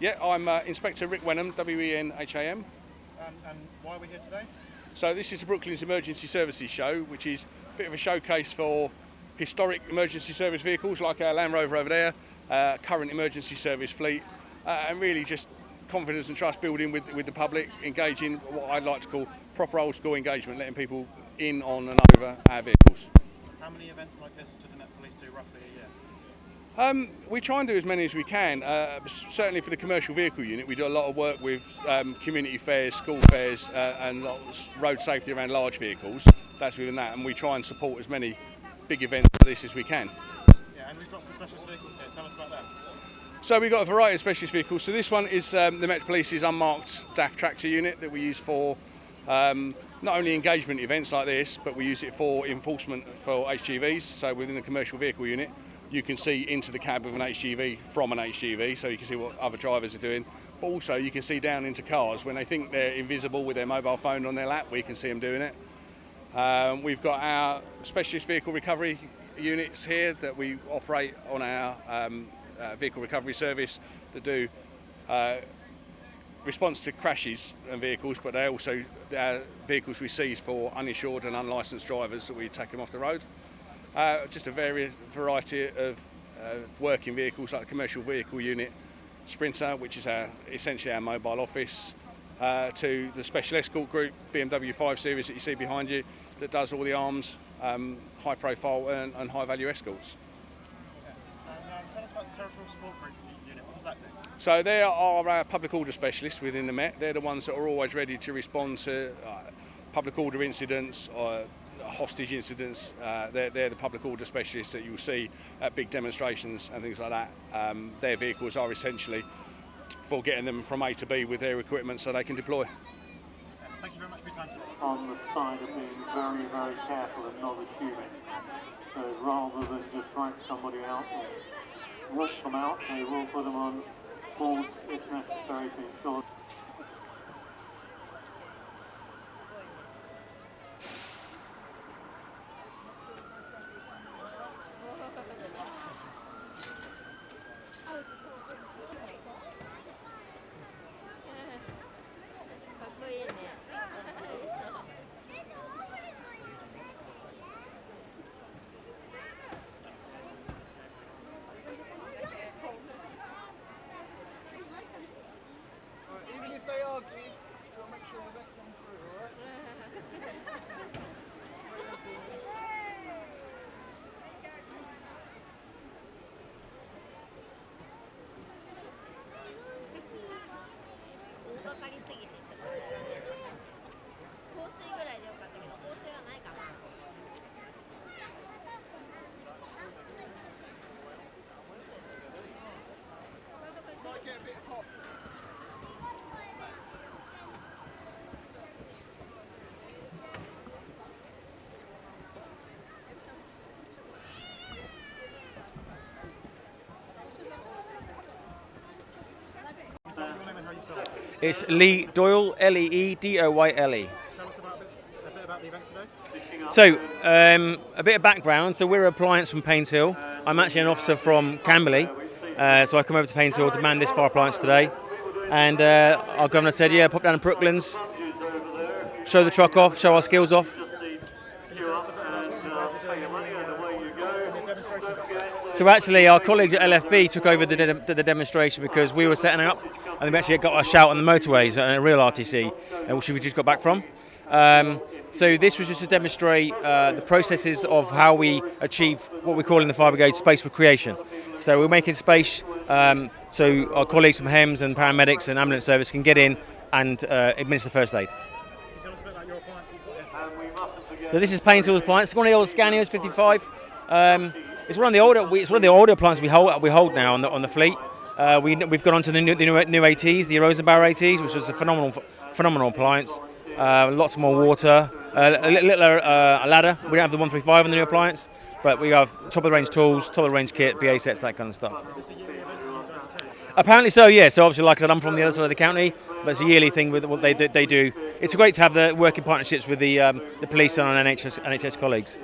Yeah, I'm Inspector Rick Wenham, W-E-N-H-A-M. And why are we here today? So this is the Brooklands Emergency Services show, which is a bit of a showcase for historic emergency service vehicles like our Land Rover over there, current emergency service fleet, and really just confidence and trust building with the public, engaging what I'd like to call proper old school engagement, letting people in, on and over our vehicles. How many events like this do the Met Police do roughly a year? We try and do as many as we can. Certainly for the commercial vehicle unit, we do a lot of work with community fairs, school fairs, and road safety around large vehicles. That's within that, and we try and support as many big events like this as we can. Yeah, and we've got some specialist vehicles here. Tell us about them. So we've got a variety of specialist vehicles. So this one is the Met Police's unmarked DAF tractor unit that we use for not only engagement events like this, but we use it for enforcement for HGVs. So within the commercial vehicle unit, you can see into the cab of an HGV from an HGV, so you can see what other drivers are doing. But also you can see down into cars when they think they're invisible with their mobile phone on their lap. We can see them doing it. We've got our specialist vehicle recovery units here that we operate on our vehicle recovery service that do response to crashes and vehicles, but they also vehicles we seize for uninsured and unlicensed drivers that we take them off the road. Just a variety of working vehicles like the commercial vehicle unit, Sprinter, which is essentially our mobile office, to the special escort group, BMW 5 Series that you see behind you, that does all the arms, high profile and high value escorts. And tell us about the territorial support group unit. What does that do? So they are our public order specialists within the Met. They're the ones that are always ready to respond to public order incidents or hostage incidents. They're the public order specialists that you'll see at big demonstrations and things like that. Their vehicles are essentially for getting them from A to B with their equipment so they can deploy. Thank you very much for your time today. On the side of being very, very careful and not assuming. So rather than just drag somebody out and rush them out, they will put them on board if necessary to ensure. It's Lee Doyle, Leedoyle. Tell us a bit about the event today. So, a bit of background. So we're appliance from Paynes Hill. I'm actually an officer from Camberley, so I come over to Paynes Hill to man this fire appliance today. And our governor said, yeah, pop down to Brooklands, show the truck off, show our skills off. So actually, our colleagues at LFB took over the demonstration because we were setting it up, and we actually got a shout on the motorways at a real RTC, which we just got back from. So this was just to demonstrate the processes of how we achieve what we call in the fire brigade space for creation. So we're making space so our colleagues from HEMS and paramedics and ambulance service can get in and administer first aid. Can you tell us a bit about your appliance that you've got there? So this is Paynes Hill's appliance. It's one of the old Scanias, 55. It's one of the older appliances we hold now on the fleet. We've got onto the new ATs, the erosion barrier ATs, which was a phenomenal appliance. Lots more water, a ladder. We don't have the 135 on the new appliance, but we have top of the range tools, top of the range kit, BA sets, that kind of stuff. Is this a yearly event that you guys attend? Apparently so, yeah. So obviously, like I said, I'm from the other side of the county, but it's a yearly thing with what they do. It's great to have the working partnerships with the police and our NHS colleagues.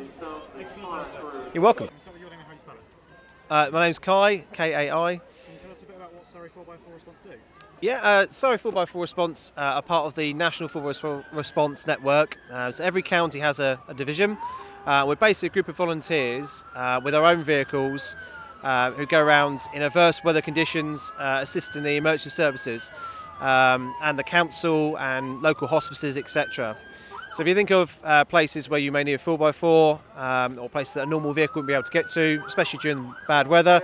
Thank you for your time today. You're welcome. Can you start with your name and how you spell it? My name's Kai, Kai. Can you tell us a bit about what Surrey 4x4 Response do? Yeah, Surrey 4x4 Response are part of the National 4x4 Response Network. So every county has a division. We're basically a group of volunteers with our own vehicles who go around in adverse weather conditions assisting the emergency services and the council and local hospices, etc. So if you think of places where you may need a 4x4 or places that a normal vehicle wouldn't be able to get to, especially during bad weather,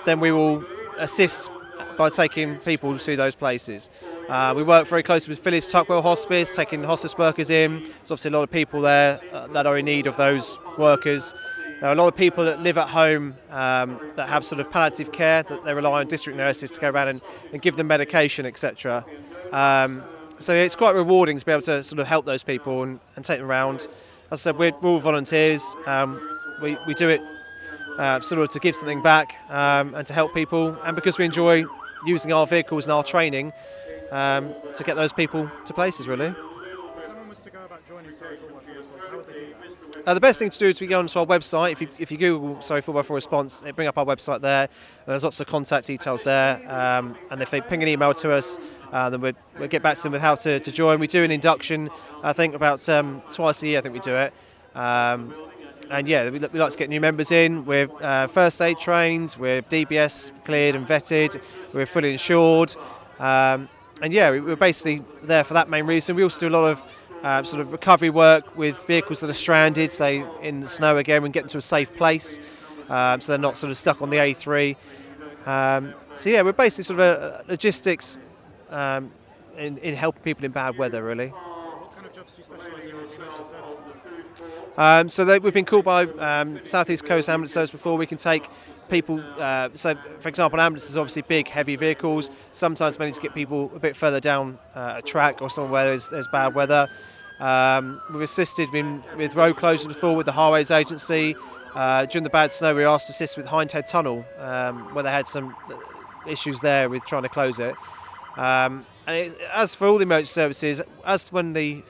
then we will assist by taking people to those places. We work very closely with Phyllis Tuckwell Hospice, taking hospice workers in. There's obviously a lot of people there that are in need of those workers. There are a lot of people that live at home that have sort of palliative care, that they rely on district nurses to go around and give them medication, etc. So it's quite rewarding to be able to sort of help those people and take them around. As I said, we're all volunteers. We do it sort of to give something back and to help people, and because we enjoy using our vehicles and our training to get those people to places, really. If someone was to go about joining Surrey 4x4 Response, how would they do that? The best thing to do is to go onto our website. If you Google Surrey 4x4 Response, it bring up our website there. There's lots of contact details there, and if they ping an email to us, then we'll get back to them with how to join. We do an induction, I think about twice a year. I think we do it. And yeah, we like to get new members in. We're first aid trained, we're DBS cleared and vetted, we're fully insured. And yeah, we're basically there for that main reason. We also do a lot of sort of recovery work with vehicles that are stranded, say in the snow again, and get them to a safe place, so they're not sort of stuck on the A3. So yeah, we're basically sort of a logistics in helping people in bad weather, really. What kind of jobs do you specialise in emergency services? So we've been called by South East Coast Ambulance Service before. We can take people, so for example, ambulances are obviously big, heavy vehicles. Sometimes we need to get people a bit further down a track or somewhere where there's bad weather. We've assisted with road closures before with the Highways Agency. During the bad snow, we were asked to assist with Hindhead Tunnel, where they had some issues there with trying to close it. As for all the emergency services, as when the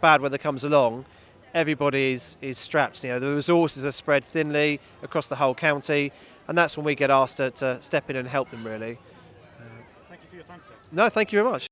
bad weather comes along, everybody is strapped. You know, the resources are spread thinly across the whole county, and that's when we get asked to step in and help them, really. Thank you for your time today. No, thank you very much.